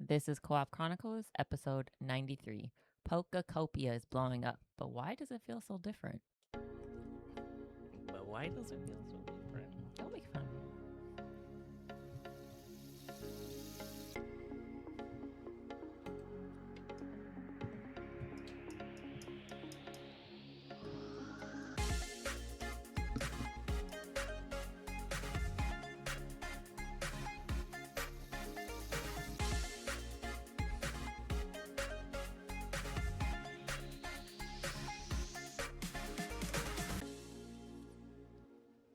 This is Co-op Chronicles, episode 93. Pokekopia is blowing up, but why does it feel so different? But why does it feel so different? Don't make fun of me.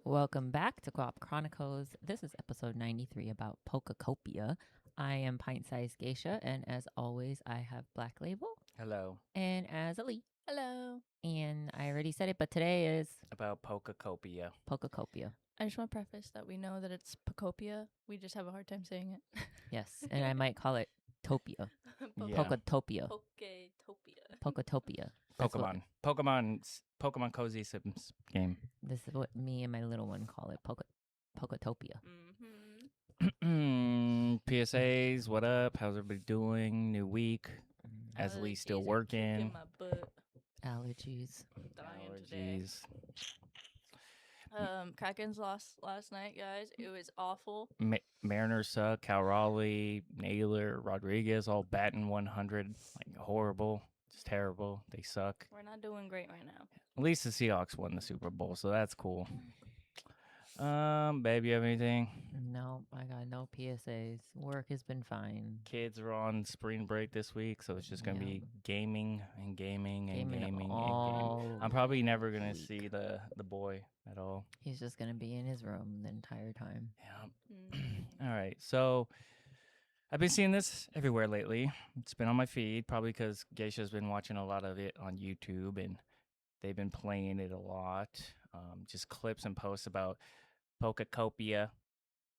Welcome back to Co-op Chronicles. This is episode 93 about Pokekopia. I am pint-sized Geisha, and as always, I have Blacklabel Hello. and Azzilee. Hello. And I already said it, but today is About Pokekopia. Pokekopia. I just want to preface that we know that it's Pokopia. We just have a hard time saying it. Yes, and I might call it Topia. Yeah. Poketopia. Poketopia. Poketopia. That's what- Pokemon Cozy Sims game. This is what me and my little one call it. Poketopia. Mm-hmm. PSAs, what up? How's everybody doing? New week. Azzilee still working. My butt. Allergies. Dying today. Allergies. Krakens lost last night, guys. It was awful. Mariners suck. Cal Raleigh, Naylor, Rodriguez all batting 100. Like horrible. It's terrible. They suck. We're not doing great right now. At least the Seahawks won the Super Bowl, so that's cool. Babe, you have anything? No, I got no PSAs. Work has been fine. Kids are on spring break this week, so it's just gonna Yeah. be gaming and gaming and Gaming gaming and gaming. all I'm probably never gonna week. see the boy at all. He's just gonna be in his room the entire time. Yeah. All right. So I've been seeing this everywhere lately. It's been on my feed, probably because Geisha's been watching a lot of it on YouTube, and they've been playing it a lot. Just clips and posts about Pokekopia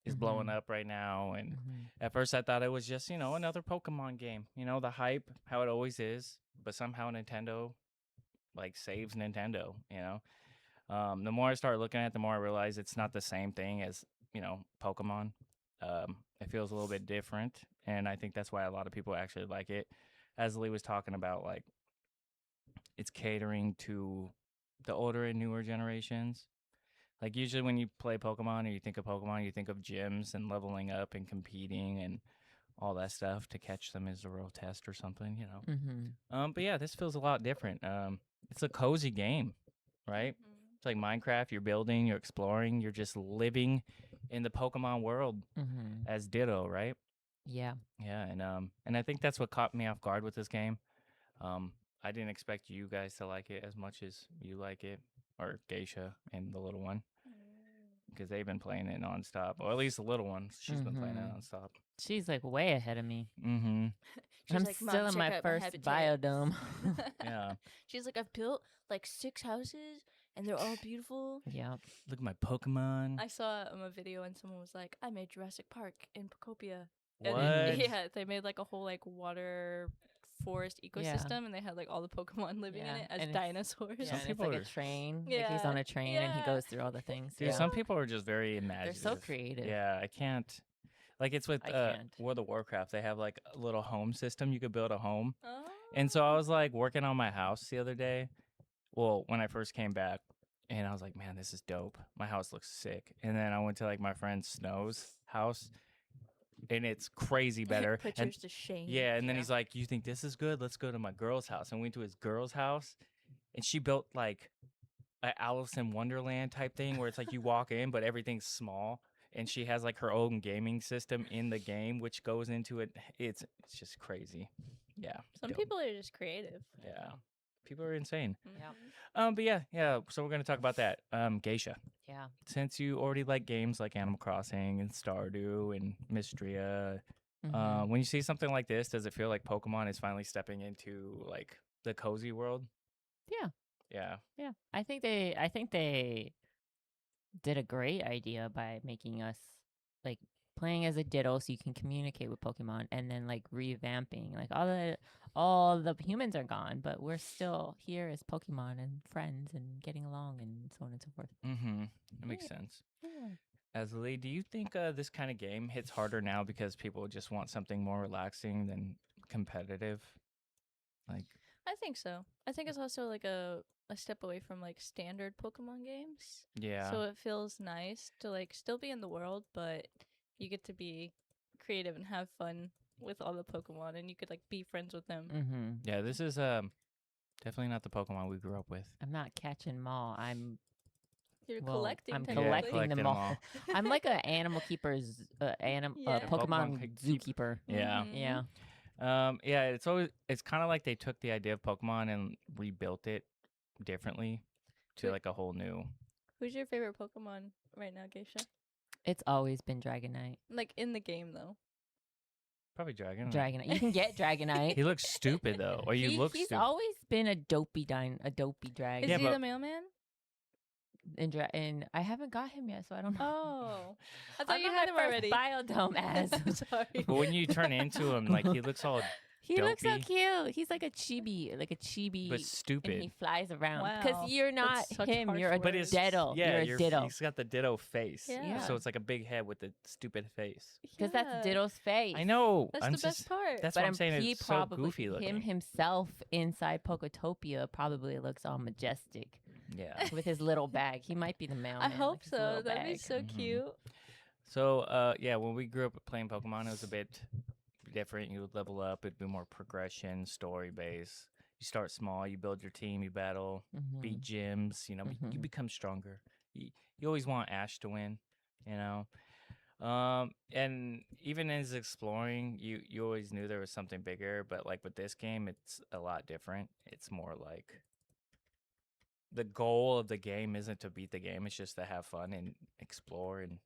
is blowing Mhm. up right now, and Mhm. at first I thought it was just another Pokemon game. The hype, how it always is, but somehow Nintendo saves Nintendo. The more I start looking at it, the more I realize it's not the same thing as Pokemon. It feels a little bit different, and I think that's why a lot of people actually like it. As Lee was talking about, it's catering to the older and newer generations. Like usually when you play Pokemon or you think of Pokemon, you think of gyms and leveling up and competing and all that stuff to catch them as a real test or something. Mhm. But yeah, this feels a lot different. It's a cozy game, right? It's like Minecraft. You're building, you're exploring, you're just living in the Pokemon world Mhm. as Ditto, right? Yeah. Yeah, and I think that's what caught me off guard with this game. I didn't expect you guys to like it as much as you like it, or Geisha and the little one, because they've been playing it nonstop. Or at least the little one, she's been playing it Mhm. nonstop. She's like way ahead of me. Mm-hmm. She's I'm like, "Mom, still in check my out first habitat." biodome. Yeah. She's like, I've built like 6 houses and they're all beautiful. Yeah. Look at my Pokemon. I saw a video and someone was like, I made Jurassic Park in Pokopia. What? And yeah, they made like a whole water forest ecosystem, and they had like all the Pokemon living in Yeah, it as and it's- dinosaurs. Yeah, Some and it's people like are- a train. Like he's Yeah, on a train and he yeah. goes through all the things. Dude, Yeah. some people are just very imaginative. They're so creative. Yeah, I can't. Like it's with I can't. World of Warcraft. They have like a little home system. You could build a home. Oh. And so I was like working on my house the other day. Well, when I first came back, and I was like, man, this is dope. My house looks sick. And then I went to like my friend Snow's house, and it's crazy better. Put And- yours to shame. yeah, and then he's like, you think this is good? Let's go to my girl's house. And we went to his girl's house, and she built like an Alice in Wonderland type thing where it's like you walk in, but everything's small. And she has like her own gaming system in the game, which goes into it. It's just crazy. Yeah. Some dope. people are just creative. Yeah. People are insane. Yeah. But yeah. So we're gonna talk about that. Geisha. Yeah. Since you already like games like Animal Crossing and Stardew and Mystria, Mhm. when you see something like this, does it feel like Pokemon is finally stepping into like the cozy world? Yeah. Yeah. Yeah. I think they did a great idea by making us like playing as a Ditto so you can communicate with Pokemon, and then like revamping like all the humans are gone, but we're still here as Pokemon and friends and getting along and so on and so forth. Mm-hmm. That makes Yeah. sense. Yeah. Azzilee, do you think this kind of game hits harder now because people just want something more relaxing than competitive? Like, I think so. I think it's also like a step away from like standard Pokemon games. yeah. So it feels nice to like still be in the world, but you get to be creative and have fun with all the Pokemon, and you could like be friends with them. Mm-hmm. Yeah, this is definitely not the Pokemon we grew up with. I'm not catching them all. I'm You're well, collecting. I'm technically. collecting collecting them them all. all. I'm like an animal keeper's Yeah. Pokemon Pokemon zookeeper. Yeah. Mhm. Yeah. Yeah, it's kind of like they took the idea of Pokemon and rebuilt it differently to Wait. like a whole new. Who's your favorite Pokemon right now, Geisha? It's always been Dragonite. Like in the game though. Probably Dragon. Dragonite. You can get Dragonite. He looks stupid though, or you look He's stupid. always been a dopey dragon. Is Yeah, he but- the mailman? And I haven't got him yet, so I don't know. Oh, I thought I'm you on had my him first already. biodome as. I'm sorry. But when you turn into him, like he looks all He looks so dopey. cute. He's like a chibi, but and he stupid. flies around. Wow, Because you're not that's such him. harsh You're a But words. it's ditto. Yeah, you're a ditto. He's got the ditto face. Yeah. So it's like a big head with a stupid face. Because that's Yeah. Ditto's face. I know. That's I'm the best just, part. That's But what I'm saying. he It's so probably goofy looking. him himself inside Poketopia probably looks all majestic Yeah. with his little bag. He might be the mailman. I hope like his so. little That'd be bag. so Mhm. cute. So yeah, when we grew up playing Pokemon, it was a bit different. You would level up. It'd be more progression, story based. You start small. You build your team. You battle. Mhm. Beat gyms. You know, you Mhm. become stronger. You always want Ash to win. You know. And even as exploring, you always knew there was something bigger. But like with this game, it's a lot different. It's more like the goal of the game isn't to beat the game. It's just to have fun and explore and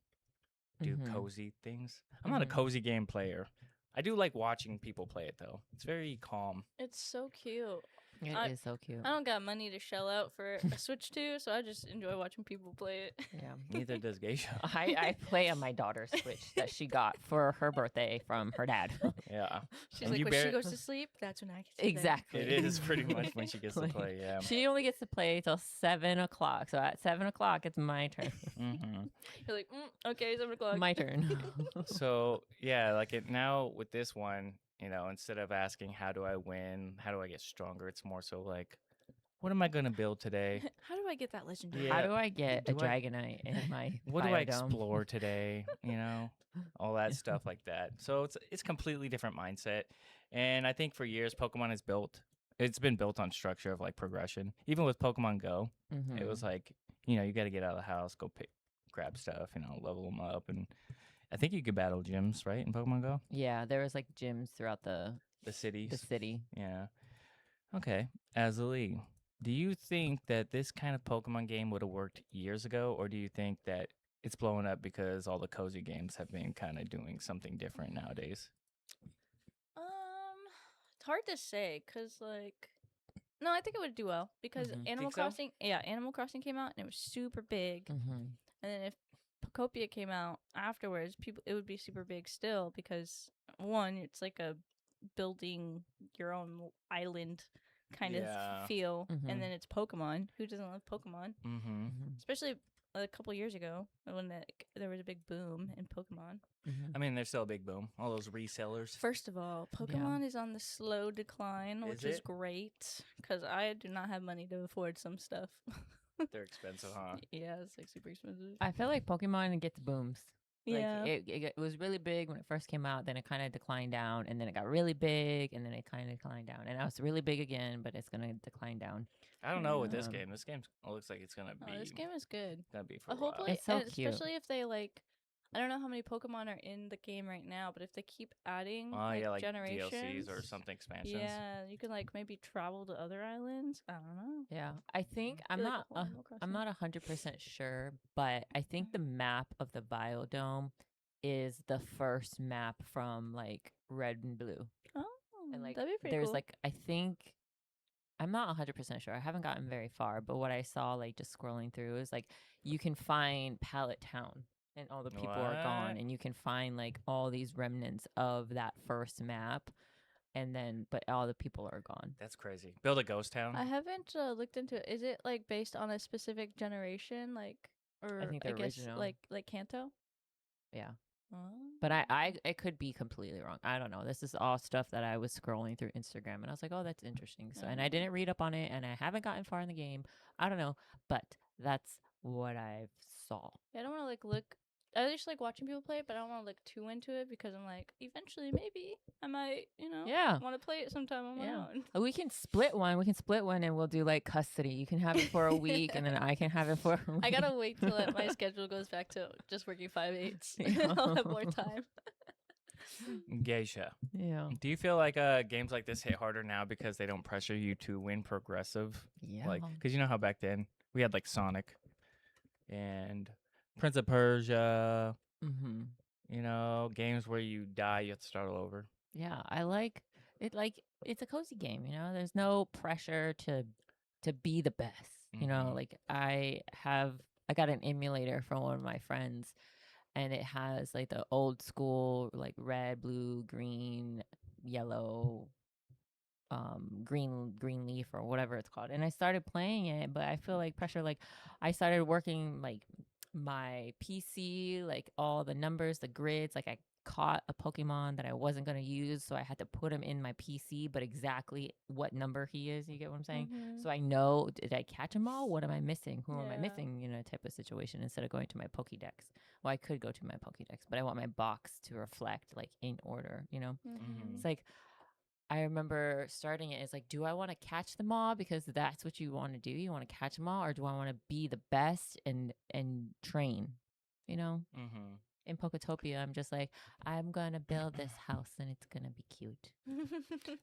do Mhm. cozy things. I'm not a Mhm. cozy game player. I do like watching people play it though. It's very calm. It's so cute. It I- is so cute. I don't got money to shell out for a Switch 2, so I just enjoy watching people play it. Yeah. Neither does Geisha. I play on my daughter's Switch that she got for her birthday from her dad. Yeah, She's And like, you when bear- she goes to sleep, that's when I get to play. Exactly. it is pretty much when she gets to Like, play. Yeah. She only gets to play till 7:00. So at 7:00, it's my turn. hmm You're like, okay, 7 o'clock. My turn. So yeah, like it now with this one, you know, instead of asking how do I win, how do I get stronger, it's more so like, what am I gonna build today? How do I get that legendary? Yeah. How do I get a Do I- Dragonite in my What do I biodome? explore today? You know, all that stuff like that. So it's completely different mindset, and I think for years Pokemon has built. It's been built on structure of like progression. Even with Pokemon Go, Mhm. it was like, you know, you got to get out of the house, go grab stuff, you know, level them up, and I think you could battle gyms, right, in Pokemon Go, Yeah, there was like gyms throughout the cities. city. Yeah. Okay, Azzilee, do you think that this kind of Pokemon game would have worked years ago, or do you think that it's blowing up because all the cozy games have been kind of doing something different nowadays? It's hard to say, cause like, no, I think it would do well because Mhm. Animal Think so? Crossing, Animal Crossing came out and it was super big, Mm-hmm. and then if Pokopia came out afterwards, it would be super big still because one, it's like a building your own island kind Yeah. of feel, Mhm. and then it's Pokemon. Who doesn't love Pokemon? Mm-hmm. Especially a couple years ago when there was a big boom in Pokemon. I mean, there's still a big boom. All those resellers. First of all, Pokemon is on the slow decline, which is it? great because I do not have money to afford some stuff. They're expensive, huh? Yeah, it's like super expensive. I feel like Pokemon gets booms. Like Yeah. it was really big when it first came out, then it kind of declined down, and then it got really big, and then it kind of declined down, and now it's really big again, but it's gonna decline down. I don't know with this Um, game. This game looks like it's gonna be. Oh, this game is good. Gonna be for a Hopefully, while. It's so and cute. especially if they like. I don't know how many Pokemon are in the game right now, but if they keep adding Oh yeah, like generations, DLCs or something expansions. yeah, you can like maybe travel to other islands. I don't know. Yeah, I think I'm feel like not a whole Animal I'm Crossing. not 100% sure, but I think the map of the biodome is the first map from like Red and Blue, Oh, and like that'd be pretty there's cool. like I think. I'm not 100% sure. I haven't gotten very far, but what I saw, like just scrolling through, is like you can find Pallet Town and all the people are gone, What? and you can find like all these remnants of that first map, and then but all the people are gone. That's crazy. Build a ghost town. I haven't looked into it. Is it like based on a specific generation? Like Or I think the guess original. like Kanto. Yeah. Oh. But I could be completely wrong. I don't know. This is all stuff that I was scrolling through Instagram and I was like, oh, that's interesting. So, and I didn't read up on it and I haven't gotten far in the game. I don't know, but that's what I saw. Yeah, I don't want to like look. I just like watching people play it, but I don't want to look too into it because I'm like, eventually maybe I might, Yeah. want to play it sometime on my own. We can split one. We can split one and we'll do like custody. You can have it for a week and then I can have it for a week. I gotta wait till my schedule goes back to just working 5/8. Yeah. I'll have more time. Geisha. Yeah. Do you feel like games like this hit harder now because they don't pressure you to win progressive? Yeah. Like, because you know how back then we had like Sonic and Prince of Persia, Mm-hmm. you know, games where you die, you have to start all over. Yeah, I like it. Like it's a cozy game, you know. There's no pressure to be the best, you know. Mhm. Like I got an emulator from one of my friends, and it has like the old school like red, blue, green, yellow, green leaf or whatever it's called. And I started playing it, but I feel like pressure. Like I started working like my PC, like all the numbers, the grids. Like I caught a Pokemon that I wasn't gonna use, so I had to put him in my PC, but exactly what number he is. You get what I'm saying? Mhm. So I know, did I catch them all? What am I missing? Who am I Yeah. missing? You know, type of situation. Instead of going to my Pokédex, well, I could go to my Pokédex, but I want my box to reflect like in order. You know, Mhm. it's like I remember starting it. It's like, do I want to catch them all because that's what you want to do? You want to catch them all, or do I want to be the best and train? You know, Mm-hmm. in Poketopia, I'm just like, I'm gonna build this house and it's gonna be cute.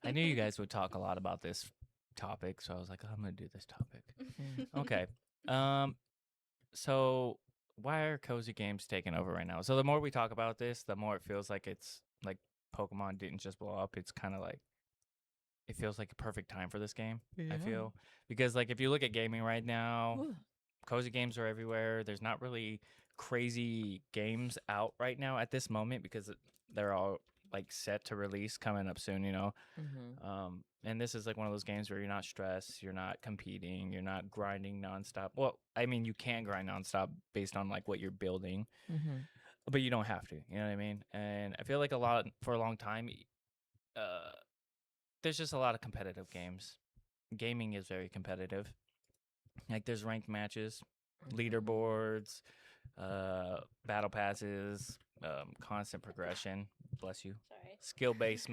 I knew you guys would talk a lot about this topic, so I was like, oh, I'm gonna do this topic. Okay. So why are cozy games taking over right now? So the more we talk about this, the more it feels like it's like Pokemon didn't just blow up. It's kind of like it feels like a perfect time for this game. I feel because like if you look at gaming right now, cozy games are everywhere. There's not really crazy games out right now at this moment because they're all like set to release coming up soon, you know. Mm-hmm. And this is like one of those games where you're not stressed, you're not competing, you're not grinding nonstop. Well, I mean, you can grind nonstop based on like what you're building, Mm-hmm. but you don't have to. You know what I mean? And I feel like for a long time, uh, there's just a lot of competitive games. Gaming is very competitive. Like there's ranked matches, leaderboards, battle passes, constant progression. Bless you. Sorry. Skill-based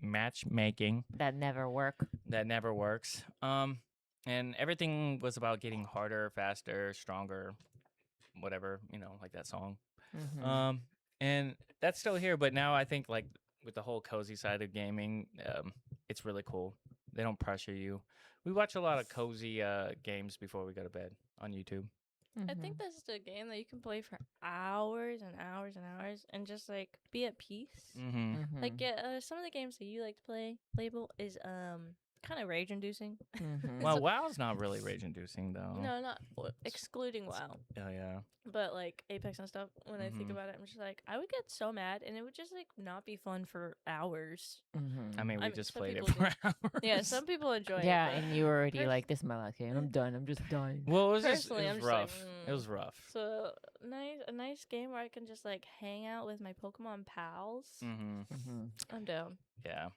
matchmaking That never work. that never works. And everything was about getting harder, faster, stronger, whatever, you know, like that song. Mm-hmm. And that's still here, but now I think like with the whole cozy side of gaming, it's really cool. They don't pressure you. We watch a lot of cozy games before we go to bed on YouTube. I think this is a game that you can play for hours and hours and hours and just like be at peace. Mm-hmm. Mm-hmm. Like some of the games that you like to play, Label, is kind of rage inducing. Mm-hmm. Well, WoW's not really rage inducing though. No, not excluding WoW, Oh yeah. but like Apex and stuff. When I think Mhm. about it, I'm just like, I would get so mad, and it would just like not be fun for hours. Mm-hmm. I mean, we I mean, just some played it people for hours. Yeah, some people enjoy Yeah, it. and you were already pers- like, this is my last game. I'm done. I'm just done. Well, it was Personally, it I'm was just like, rough. It was rough. So a nice game where I can just like hang out with my Pokemon pals. Mm-hmm. Mm-hmm. I'm down. Yeah.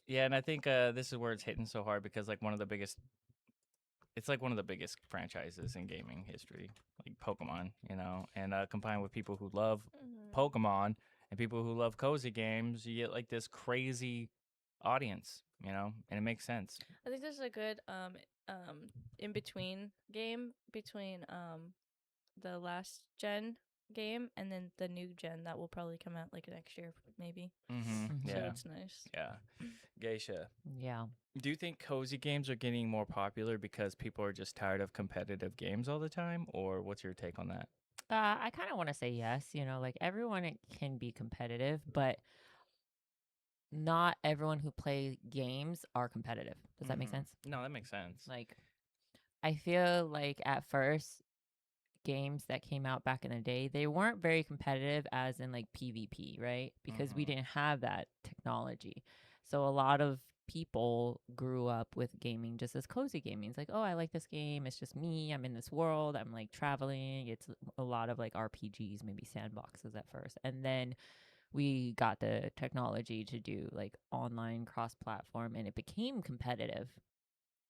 Yeah, and I think this is where it's hitting so hard because like it's like one of the biggest franchises in gaming history, like Pokemon, you know, and combined with people who love Pokemon and people who love cozy games, you get like this crazy audience, you know, and it makes sense. I think this is a good in between game between the last gen game and then the new gen that will probably come out like next year maybe. Mm-hmm. Mhm. So Yeah. it's nice. Yeah. Geisha, Yeah. do you think cozy games are getting more popular because people are just tired of competitive games all the time, or what's your take on that? I kind of want to say yes. You know, like everyone can be competitive, but not everyone who plays games are competitive. Does that make Mhm. sense? No, that makes sense. Like, I feel like at first, games that came out back in the day, they weren't very competitive as in like PvP, right? Because we Mhm. didn't have that technology. So a lot of people grew up with gaming just as cozy gaming. It's like, oh, I like this game. It's just me. I'm in this world. I'm like traveling. It's a lot of like RPGs, maybe sandboxes at first. And then we got the technology to do like online cross platform and it became competitive.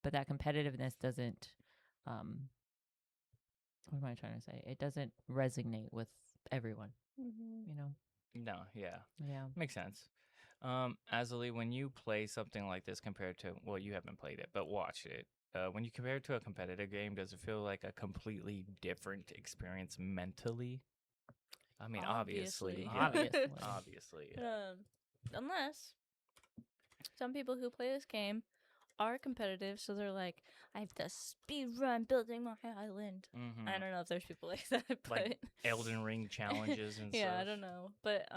But that competitiveness doesn't, what am I trying to say? It doesn't resonate with everyone, you know? No, yeah. Yeah. Makes sense. Azzilee, when you play something like this compared to, well, you haven't played it, but watched it. When you compare it to a competitive game, does it feel like a completely different experience mentally? I mean, obviously. Obviously. Unless some people who play this game are competitive, so they're like, I have to speed run building my island. I don't know if there's people like that, but Like Elden Ring challenges and yeah, stuff. I don't know, but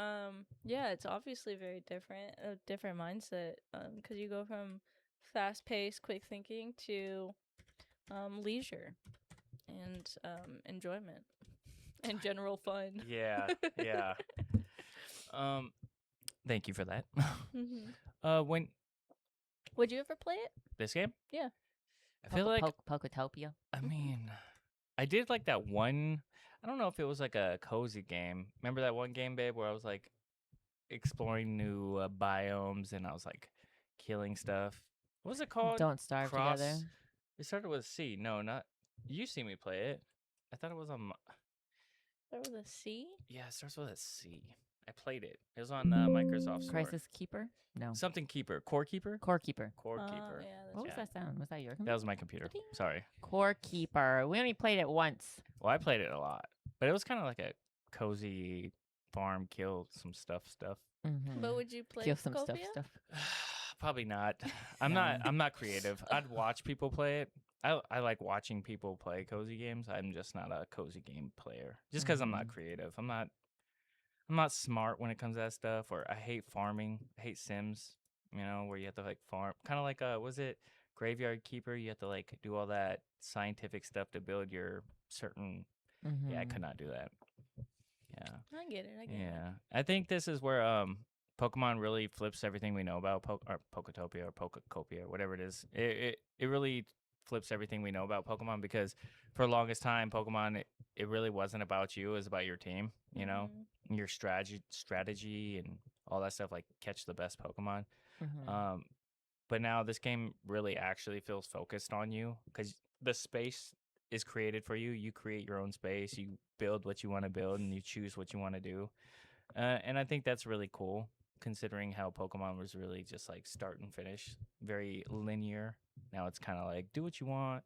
yeah, it's obviously very different, a different mindset, because you go from fast-paced, quick thinking to leisure and enjoyment and general fun. Yeah, yeah. Thank you for that. When Would you ever play it? this game? Yeah. I feel like Poketopia. I mean, I did like that one. I don't know if it was like a cozy game. Remember that one game, babe, where I was like exploring new biomes and I was like killing stuff. What was it called? Don't Starve Together. It started with a C. No, not. You see me play it. I thought it was on. There was a C? Yeah, it starts with a C. I played it. It was on Microsoft Store. Crisis Keeper? No. Something Keeper. Core Keeper? Core Keeper. Core Keeper. Yeah, What was that sound? Was that your computer? That was my computer. Sorry. Core Keeper. We only played it once. Well, I played it a lot, but it was kind of like a cozy farm, kill some stuff. But would you play Kill some Pokopia? stuff. Probably not. I'm not creative. I'd watch people play it. I like watching people play cozy games. I'm just not a cozy game player. Just because I'm not creative. I'm not smart when it comes to that stuff. Or I hate farming. I hate Sims. You know, where you have to like farm. Kind of like was it Graveyard Keeper? You have to like do all that scientific stuff to build your certain. Yeah, I could not do that. Yeah. I get it. Yeah, I think this is where Pokemon really flips everything we know about Poketopia or Pokekopia or whatever it is. It really flips everything we know about Pokemon because for the longest time, Pokemon it really wasn't about you; it was about your team. You know, your strategy and all that stuff. Like catch the best Pokemon. But now this game really actually feels focused on you because the space is created for you. You create your own space. You build what you want to build, and you choose what you want to do. And I think that's really cool, considering how Pokemon was really just like start and finish, very linear. Now it's kind of like do what you want.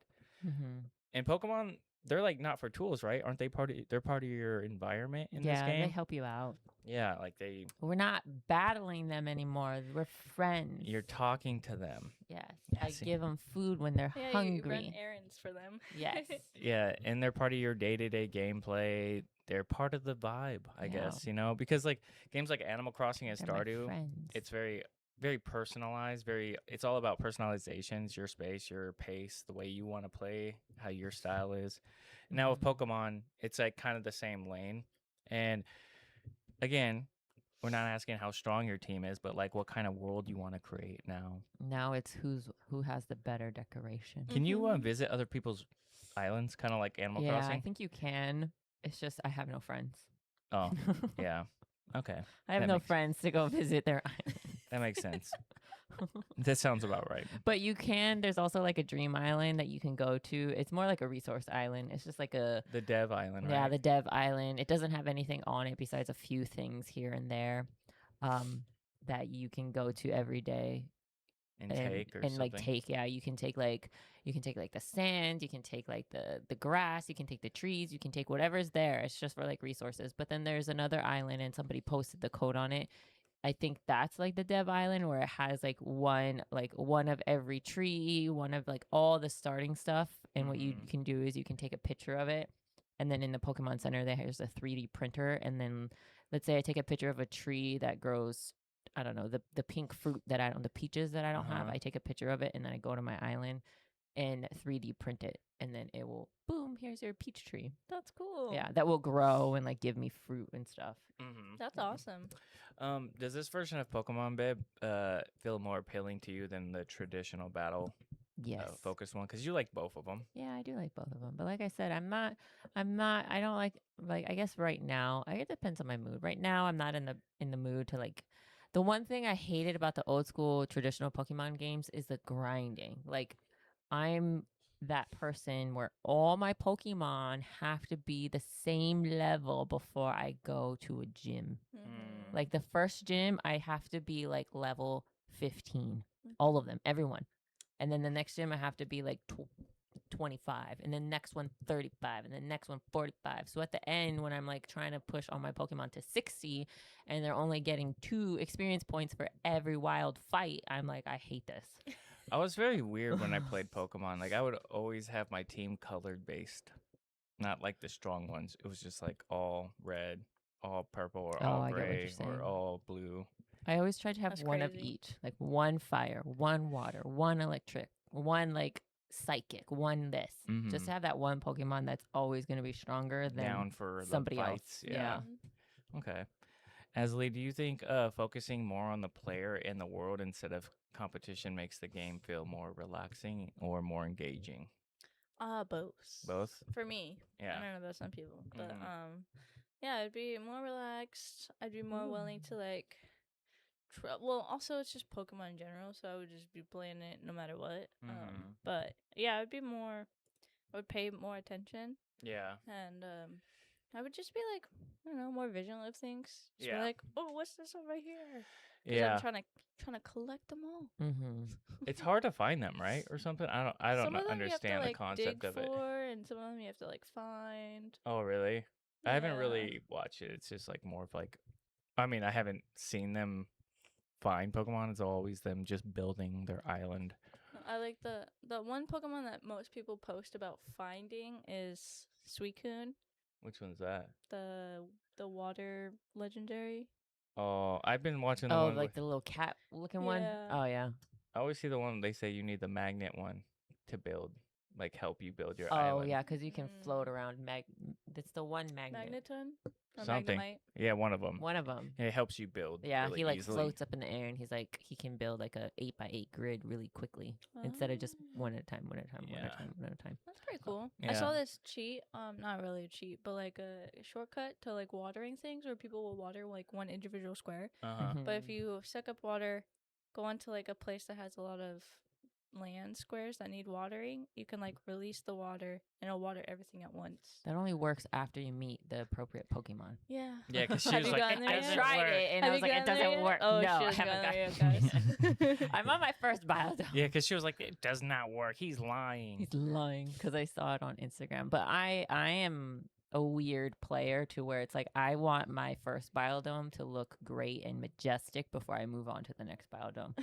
And Pokemon, they're like not for tools, right? Aren't they they're part of your environment in this game? Yeah, they help you out. Yeah, like We're not battling them anymore. We're friends. You're talking to them. Yes. Yeah, I give them food when they're hungry. You run errands for them. Yes. Yeah, and they're part of your day-to-day gameplay. They're part of the vibe, I guess, you know? Because like games like Animal Crossing and Stardew, it's very very personalized, it's all about personalization. It's your space, your pace, the way you want to play, how your style is. Now with Pokemon, it's like kind of the same lane. And again, we're not asking how strong your team is, but like what kind of world you want to create now. Now it's who has the better decoration. Can you visit other people's islands, kind of like Animal Crossing? Yeah, I think you can. It's just I have no friends. Oh, yeah. Okay. I have no friends to go visit their island. That makes sense. That sounds about right. But you can. There's also like a dream island that you can go to. It's more like a resource island. It's just like the Dev Island, right? Yeah, the Dev Island. It doesn't have anything on it besides a few things here and there that you can go to every day. And take something. Like take, yeah, you can take like the sand, you can take like the grass, you can take the trees, you can take whatever's there. It's just for like resources. But then there's another island and somebody posted the code on it. I think that's like the Dev Island where it has like one of every tree, one of like all the starting stuff. And what you can do is you can take a picture of it. And then in the Pokemon Center, there's a 3D printer. And then let's say I take a picture of a tree that grows, I don't know, the pink fruit that the peaches that I don't have. I take a picture of it and then I go to my island and 3D print it, and then it will boom. Here's your peach tree. That's cool. Yeah, that will grow and like give me fruit and stuff. Mm-hmm. That's awesome. Does this version of Pokemon, babe, feel more appealing to you than the traditional battle Yes. focused one? Because you like both of them. Yeah, I do like both of them. But like I said, I don't like I guess right now, it depends on my mood. Right now, I'm not in the mood to like the one thing I hated about the old school traditional Pokemon games is the grinding. Like I'm that person where all my Pokemon have to be the same level before I go to a gym. Mhm. Like the first gym, I have to be like level 15. All of them, everyone. And then the next gym, I have to be like 25. And then next one, 35. And then next one, 45. So at the end, when I'm like trying to push all my Pokemon to 60 and they're only getting 2 experience points for every wild fight, I'm like, I hate this. I was very weird when I played Pokemon. Like I would always have my team colored based, not like the strong ones. It was just like all red, all purple, or Oh, all I get what gray, you're saying. or all blue. I always try to have That's one of crazy. each, like one fire, one water, one electric, one like psychic, one this. Just Mhm. to have that one Pokemon that's always going to be stronger than Down for somebody the else. fights. Yeah. Okay. Azzilee, do you think focusing more on the player and the world instead of competition makes the game feel more relaxing or more engaging? Both. Both? For me. Yeah. I don't know about some people, but Mhm. yeah, I'd be more relaxed. I'd be more willing to like. Well, also it's just Pokemon in general, so I would just be playing it no matter what. Mhm. But yeah, I'd be more. I would pay more attention, Yeah. and I would just be like, more vigilant of things. Just be Yeah. like, oh, what's this over here? Because Yeah. I'm trying to collect them all. Mm-hmm. It's hard to find them, right? Or something. I don't Some of them understand you have to the like concept dig of it. for, and some of them you have to like find. Oh, really? I haven't Yeah. really watched it. It's just like more of like, I mean, I haven't seen them find Pokemon. It's always them just building their island. I like the one Pokemon that most people post about finding is Suicune, Which one's that? the water legendary. Oh, I've been watching the Oh, one like with. the little cat looking one? Yeah. Oh, yeah. I always see the one they say you need the magnet one to build, like help you build your Oh, island. yeah, because you can float Mm. around. It's the one magnet. Magneton or Something. Magnemite. Yeah, one of them. One of them. It helps you build. Yeah, really he like easily. floats up in the air and he's like, he can build like a 8x8 grid really quickly instead of just one at a time, one at a time, one at a Yeah. time, one at a time. That's pretty cool. I Yeah. saw this cheat, not really a cheat, but like a shortcut to like watering things where people will water like one individual square. Uh-huh. Mhm. But if you suck up water, go onto like a place that has a lot of land squares that need watering, you can like release the water and it'll water everything at once. That only works after you meet the appropriate Pokemon. Yeah. Yeah, because she Have was you like, gotten it there I yet? doesn't tried work. it and Have I you was like, it gotten there doesn't yet? work. Oh, No, she I hasn't haven't gotten gotten there yet, guys. I'm on my first biodome. Yeah, because she was like, it does not work. He's lying. He's lying because I saw it on Instagram. But I am a weird player to where it's like I want my first biodome to look great and majestic before I move on to the next biodome.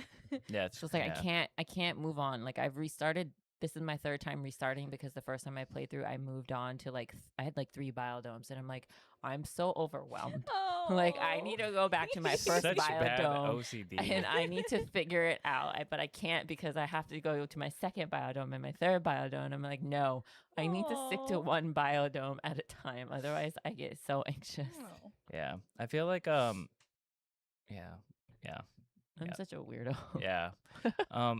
Yeah, it's So it's like yeah. I can't move on. Like I've restarted. This is my third time restarting because the first time I played through, I moved on to like I had like 3 biodomes, and I'm like, I'm so overwhelmed. Like I need to go back to my first Such bad biodome. OCD. And I need to figure it out, but I can't because I have to go to my second biodome and my third biodome. I'm like, no, I need to stick to Aw. one biodome at a time. Otherwise, I get so anxious. Oh. Yeah, I feel like yeah, I'm Yeah. such a weirdo. yeah.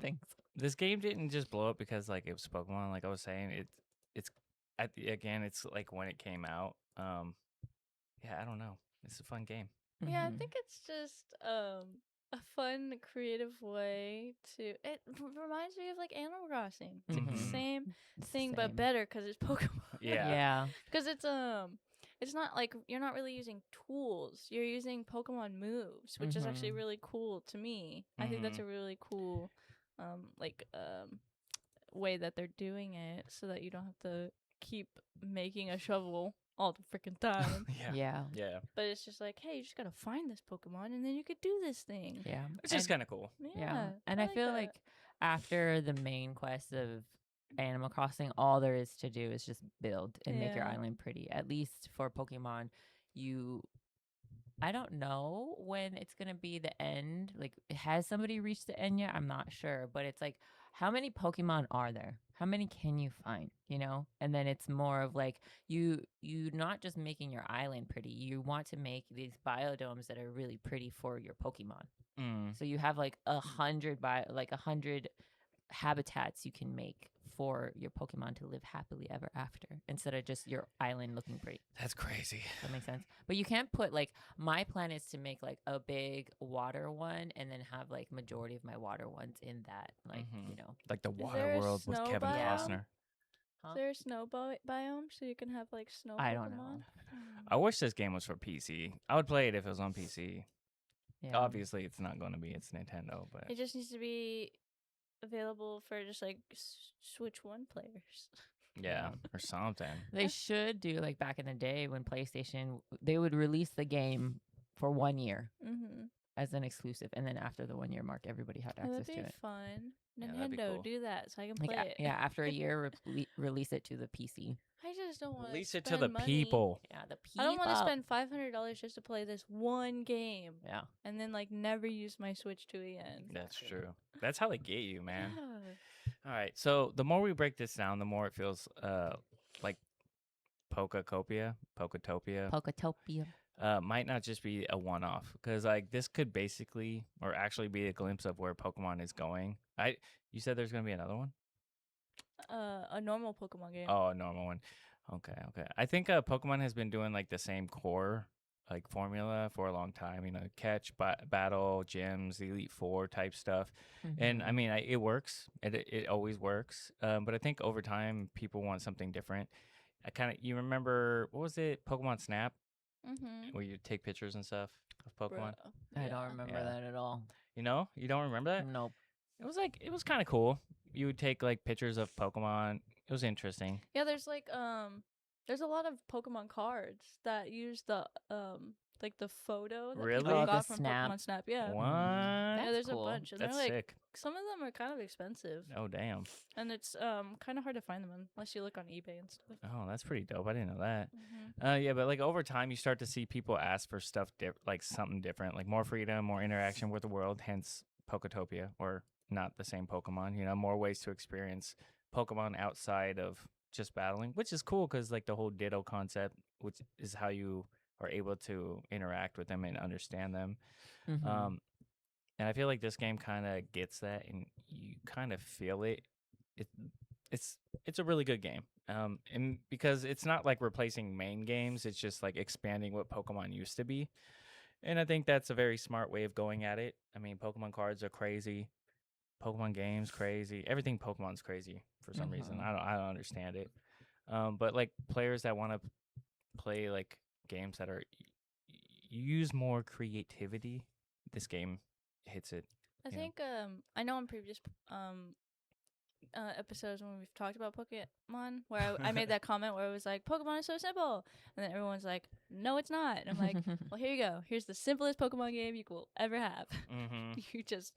Thanks. This game didn't just blow up because like it was Pokemon. Like I was saying, it's again, it's like when it came out. Yeah, I don't know. It's a fun game. Yeah, I Mhm. think it's just a fun, creative way to. It reminds me of like Animal Crossing. It's like the Mhm. same It's the thing, but same. better because it's Pokemon. Yeah. Yeah. Because it's not like you're not really using tools. You're using Pokemon moves, which is actually Mhm. really cool to me. I think that's a really cool, way that they're doing it, so that you don't have to keep making a shovel all the freaking time. yeah. Yeah. Yeah. But it's just like, hey, you just gotta find this Pokemon, and then you could do this thing. Yeah. It's just kind of cool. Yeah, And I feel that. like after the main quest of Animal Crossing, all there is to do is just build and make your Yeah. island pretty. At least for Pokemon, you I don't know when it's gonna be the end. Like, has somebody reached the end yet? I'm not sure, but it's like, how many Pokemon are there? How many can you find? You know, and then it's more of like you not just making your island pretty. You want to make these biodomes that are really pretty for your Pokemon. Mm. So you have like 100 habitats you can make for your Pokemon to live happily ever after, instead of just your island looking pretty. That's crazy. That makes sense. But you can't put like, my plan is to make like a big water one and then have like majority of my water ones in that, like, Mhm. you know. Like the there water a world with snow Kevin biome? Costner. Huh? Is there a snow biome so you can have like snow I Pokemon? don't know. I wish this game was for PC. I would play it if it was on PC. Yeah. Obviously, it's not going to be. It's Nintendo, but It just needs to be available for just like Switch 1 players. yeah, or something. They should do like back in the day when PlayStation, they would release the game for 1 year Mm-hmm. as an exclusive, and then after the 1 year mark, everybody had access That'd to be it. fun. Yeah, that'd be Nintendo, cool. do that so I can Like, play it. yeah, after a year, release it to the PC. I just don't want to Release it to the people. Yeah, the people. I don't want to spend $500 just to play this one game Yeah. and then like never use my Switch 2 again. That's true. That's how they get you, man. Yeah. All right. So the more we break this down, the more it feels like Pokekopia, Poketopia. might not just be a one-off, because like this could basically or actually be a glimpse of where Pokemon is going. You said there's gonna be another one? A normal Pokemon game. Oh, a normal one. Okay. I think Pokemon has been doing like the same core like formula for a long time. You know, catch, battle, gyms, the Elite Four type stuff. And I Mhm. mean, it works. It always works. But I think over time, people want something different. You remember, what was it? Pokemon Snap, Mm-hmm. where you take pictures and stuff of Pokemon. I don't remember Yeah. that at all. You don't remember that? Nope. It was kind of cool. You would take like pictures of Pokemon. It was interesting. Yeah, there's like there's a lot of Pokemon cards that use the like the photo that Really? people Oh, the got from snap. Pokemon Snap. Yeah. What? Yeah, That's there's cool. a bunch, and That's they're like sick. some of them are kind of expensive, Oh, damn. and it's kind of hard to find them unless you look on eBay and stuff. Oh, that's pretty dope. I didn't know that. Mm-hmm. Yeah, but like over time, you start to see people ask for stuff like something different, like more freedom, more interaction with the world. Hence, Poketopia, or not the same Pokemon. You know, more ways to experience Pokemon outside of just battling, which is cool because like the whole Ditto concept, which is how you are able to interact with them and understand them. Mhm. And I feel like this game kind of gets that, and you kind of feel it. It it's a really good game. And because it's not like replacing main games, it's just like expanding what Pokemon used to be. And I think that's a very smart way of going at it. I mean, Pokemon cards are crazy. Pokemon games crazy. Everything Pokemon's crazy for some reason. Mhm. I don't understand it. But like players that want to play like games that are use more creativity, this game hits it. I Yeah. think I know in previous episodes when we've talked about Pokemon, where I made that comment where it was like Pokemon is so simple, and then everyone's like, no, it's not. And I'm like, well, here you go. Here's the simplest Pokemon game you will ever have. Mm-hmm. You just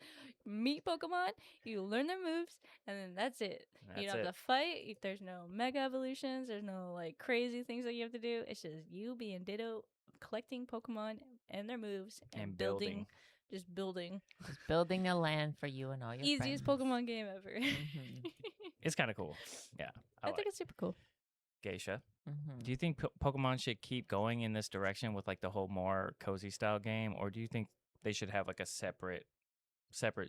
meet Pokemon, you learn their moves, and then that's it. You That's don't have it. to fight. There's no mega evolutions. There's no like crazy things that you have to do. It's just you being Ditto, collecting Pokemon and their moves, and building. Just building. Just building a land for you and all your Easiest friends. Pokemon game ever. Mhm. It's kind of cool. Yeah, I think it's super cool. Geisha. Mhm. Do you think Pokemon should keep going in this direction with like the whole more cozy style game, or do you think they should have like a separate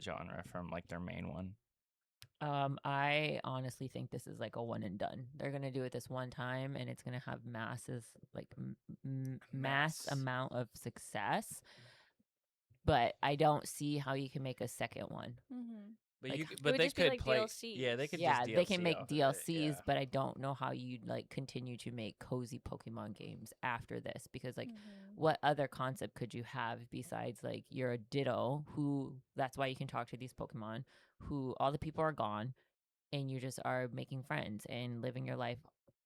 genre from like their main one? I honestly think this is like a one and done. They're gonna do it this one time, and it's gonna have mass Mass. amount of success. But I don't see how you can make a second one. Mm-hmm. But Like, you, it but would they just be could like play. DLCs. Yeah, they could. Yeah, just they can DLC make off of it, DLCs, yeah. but I don't know how you'd like continue to make cozy Pokemon games after this, because like, what other concept could you have besides like you're a Ditto who, that's why you can talk to these Pokemon who all the people are gone, and you just are making friends and living your life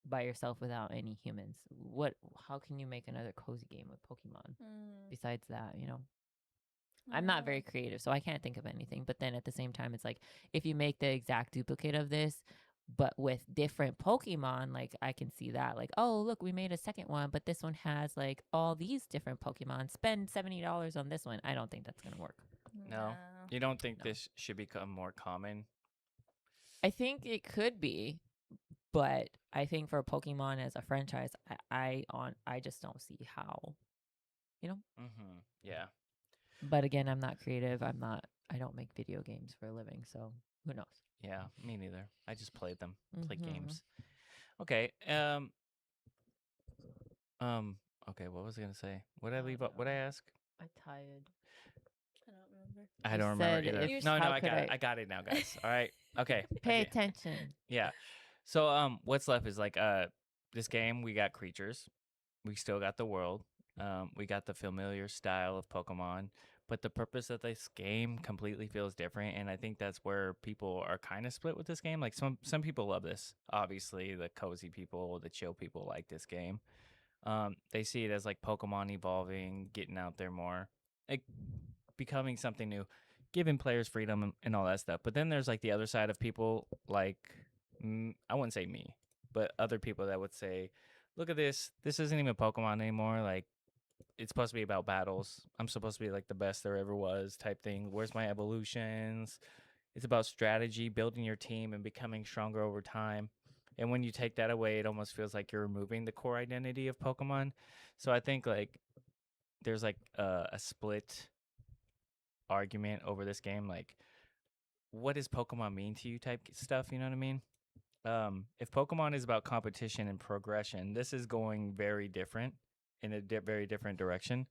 by yourself without any humans. How can you make another cozy game with Pokemon besides that, you know? I'm not very creative, so I can't think of anything. But then at the same time, it's like, if you make the exact duplicate of this But with different Pokemon, like I can see that, like, oh, look, we made a second one, but this one has like all these different Pokemon. Spend $70 on this one. I don't think that's gonna work. No, you don't think No. this should become more common? I think it could be, but I think for Pokemon as a franchise, I just don't see how. Yeah. But again, I'm not creative. I don't make video games for a living, so who knows? Yeah, me neither. I just played them. Play Mhm. games. Okay. Okay, what was I gonna say? What did I leave up? What did I ask? I'm tired. I don't remember. I You don't remember said either. if- No, how I could got it. I- I got it now, guys. All right. Okay. Pay okay. attention. Yeah. So what's left is like this game we got creatures. We still got the world. We got the familiar style of Pokemon, but the purpose of this game completely feels different, and I think that's where people are kind of split with this game. Like some people love this. Obviously, the cozy people, the chill people like this game. They see it as like Pokemon evolving, getting out there more, like becoming something new, giving players freedom and all that stuff. But then there's like the other side of people, like I wouldn't say me, but other people that would say, "Look at this. This isn't even Pokemon anymore. Like it's supposed to be about battles. I'm supposed to be like the best there ever was type thing. Where's my evolutions? It's about strategy, building your team, and becoming stronger over time." And when you take that away, it almost feels like you're removing the core identity of Pokemon. So I think like there's like a split argument over this game. Like, what does Pokemon mean to you type stuff? You know what I mean? If Pokemon is about competition and progression, this is going very different in a very different direction.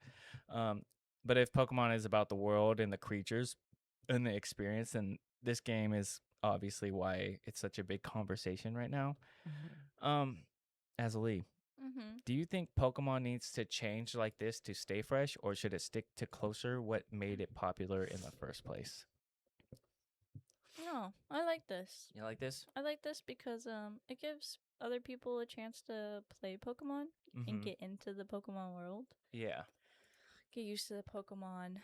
But if Pokemon is about the world and the creatures and the experience, then this game is obviously why it's such a big conversation right now. Azzilee, Mm-hmm. do you think Pokemon needs to change like this to stay fresh, or should it stick to closer what made it popular in the first place? No, I like this. You like this? I like this because it gives other people a chance to play Pokemon and get into the Pokemon world. Yeah. Get used to the Pokemon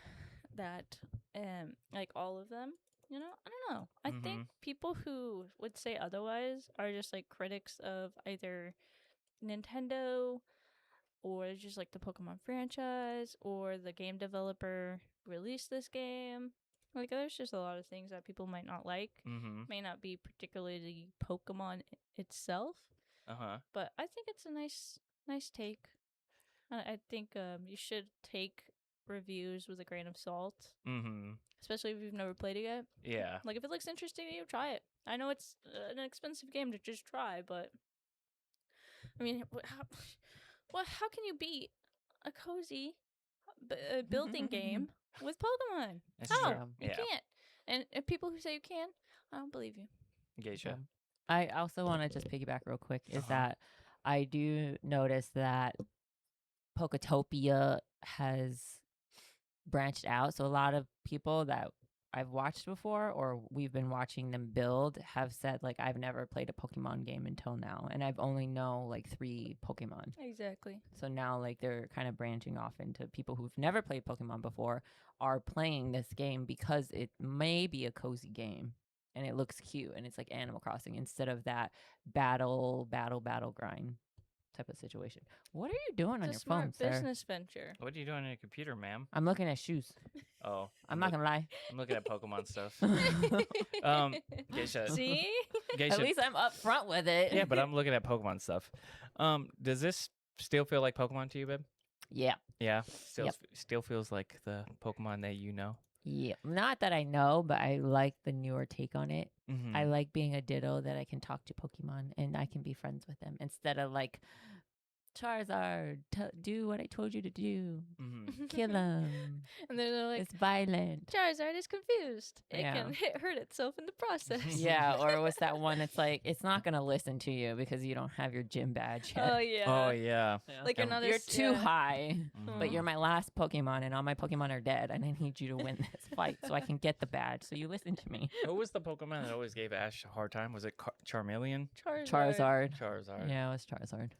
that like all of them. You know, I don't know. I think people who would say otherwise are just like critics of either Nintendo or just like the Pokemon franchise or the game developer released this game. Like there's just a lot of things that people might not like. May not be particularly Pokemon itself. But I think it's a nice take. I think you should take reviews with a grain of salt. Especially if you've never played it yet. Yeah. Like if it looks interesting to you, try it. I know it's an expensive game to just try, but I mean, how can you beat a cozy building game with Pokemon? That's How? true. You can't. And if people who say you can, I don't believe you. Geisha. I also want to just piggyback real quick is Uh-huh. that I do notice that Poketopia has branched out. So a lot of people that I've watched before or we've been watching them build have said like I've never played a Pokemon game until now and I've only know like 3 Pokemon. Exactly. So now like they're kind of branching off into people who've never played Pokemon before are playing this game because it may be a cozy game and it looks cute and it's like Animal Crossing instead of that battle grind type of situation. What are you doing on It's a your phone, smart sir? business venture. What are you doing on your computer, ma'am? I'm looking at shoes. Oh, I'm not gonna lie. I'm looking at Pokemon stuff. Geisha. See? Geisha. At least I'm up front with it. Yeah, but I'm looking at Pokemon stuff. Does this still feel like Pokemon to you, babe? Yeah. Yeah. Still, Yep. still feels like the Pokemon that you know. Yeah. Not that I know, but I like the newer take on it. I like being a Ditto that I can talk to Pokemon and I can be friends with them instead of like Charizard, do what I told you to do. Kill him. And they're like, It's violent. Charizard is confused. It Yeah. can hurt itself in the process. Yeah, or what's that one? It's like it's not gonna listen to you because you don't have your gym badge yet. Oh yeah. Oh yeah. Like And another. You're too high, but Mhm. you're my last Pokemon, and all my Pokemon are dead, and I need you to win this fight so I can get the badge. So you listen to me. Who was the Pokemon that always gave Ash a hard time? Was it Charmeleon? Charizard. Charizard. Yeah, it was Charizard.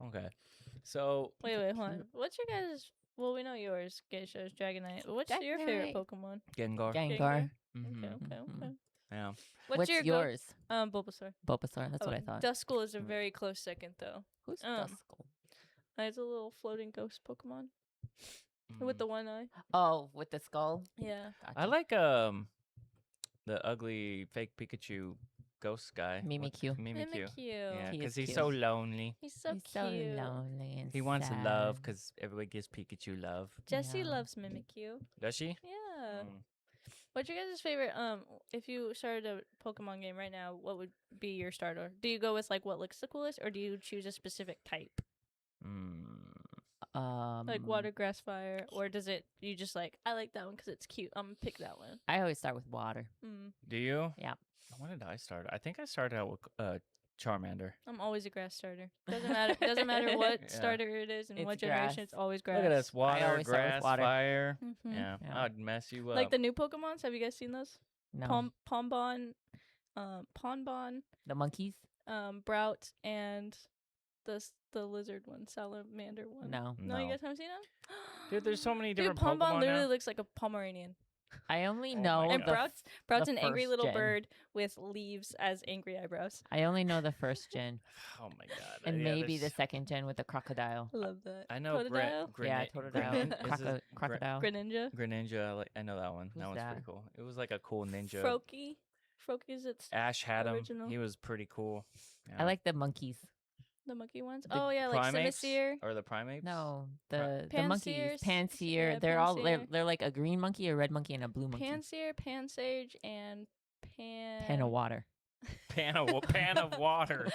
Okay. So Wait, hold on. What's your guys'? Well, we know yours. Geisha is Dragonite. But what's your favorite Dragonite. Pokemon? Gengar. Gengar. Mhm. Okay. Mhm. Yeah. What's your yours? Bulbasaur. Bulbasaur. That's what I Oh, thought. Duskull is a Mm. very close second, though. Who's um, Duskull? It's a little floating ghost Pokemon with Mm. the one eye. Oh, with the skull. Yeah. Gotcha. I like the ugly fake Pikachu ghost guy. Mimikyu. Mimikyu. Yeah, He because is he's cute. so lonely. He's so He's cute. so lonely and He wants sad. love because everybody gives Pikachu love. Jessie Yeah. loves Mimikyu. Does she? Yeah. Mm. What's your guys' favorite? If you started a Pokemon game right now, what would be your starter? Do you go with like what looks the coolest, or do you choose a specific type, like water, grass, fire, or does it? You just like I like that one because it's cute. I'm gonna pick that one. I always start with water. Do you? Yeah. What did I start? I think I started out with Charmander. I'm always a grass starter. Doesn't matter. Doesn't matter what Yeah. starter it is and It's what generation. grass. It's always grass. Look at us, water, always start with grass, water. fire. Mhm. Yeah, Yeah. I'd mess you up. Like the new Pokemons. Have you guys seen those? No. Pombon, Ponbon, The monkeys? Brout, and the lizard one, salamander one. No. No, you guys haven't seen them? Dude, there's so many Dude, different Pombon Pokemon literally now. looks like a Pomeranian. I only Oh know my And God. Brout's the an angry first little gen. bird with leaves as angry eyebrows. I only know the first gen. Oh my god. And yeah, maybe the there's- second gen with the crocodile. I love that. I know Totodile? Yeah, Totodile. Crocodile. Greninja. Greninja. I know that one. Who's that one's that? pretty cool. It was like a cool ninja. Froakie. Froakie's its Ash had him. original. He was pretty cool. I Yeah. like the monkeys. the monkey ones. The Oh yeah, like primates? Simisear. Or the primates? No, Pri- the monkeys. Panseers. Panseer. Yeah, they're all Panseer. they're like a green monkey, a red monkey, and a blue monkey. Pansear, Pansage, and Pan of water. Pan of water.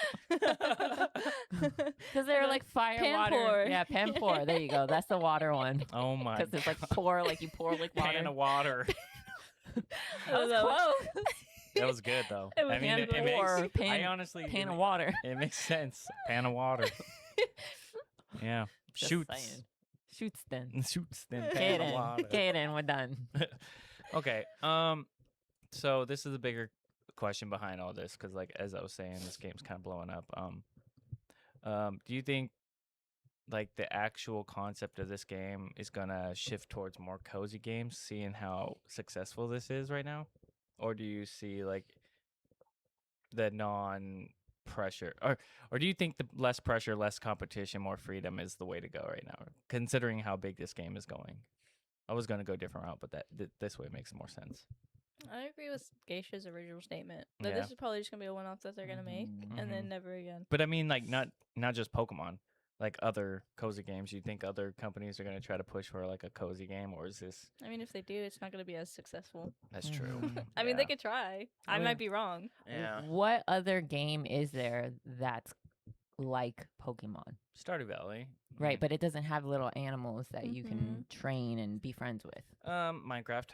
Because they're like fire water. Panpour. Yeah, Panpour. There you go. That's the water one. Oh my Because it's like pour, like you pour like water. Pan of water. That was That was- close. That was good though. It was I mean, it pan makes. or pan- I honestly. Pan it, of water. It makes sense. Pan of water. Yeah. Just Shoots. saying. Shoots then. Shoots. Then pan of water. Kaden, we're done. Okay. So this is a bigger question behind all this because, like, as I was saying, this game's kind of blowing up. Do you think like the actual concept of this game is gonna shift towards more cozy games, seeing how successful this is right now, or do you see like the non-pressure, or do you think the less pressure, less competition, more freedom is the way to go right now, considering how big this game is going? I was gonna go a different route, but this way makes more sense. I agree with Geisha's original statement that Yeah. this is probably just gonna be a one-off that they're gonna make, and then never again. But I mean, like not just Pokemon, like other cozy games. You think other companies are gonna try to push for like a cozy game, or is this? I mean, if they do, it's not gonna be as successful. That's true. Mhm. I mean, they could try. I yeah. might be wrong. Yeah. What other game is there that's like Pokemon? Stardew Valley. Right, but it doesn't have little animals that you can Mm-hmm. train and be friends with. Minecraft.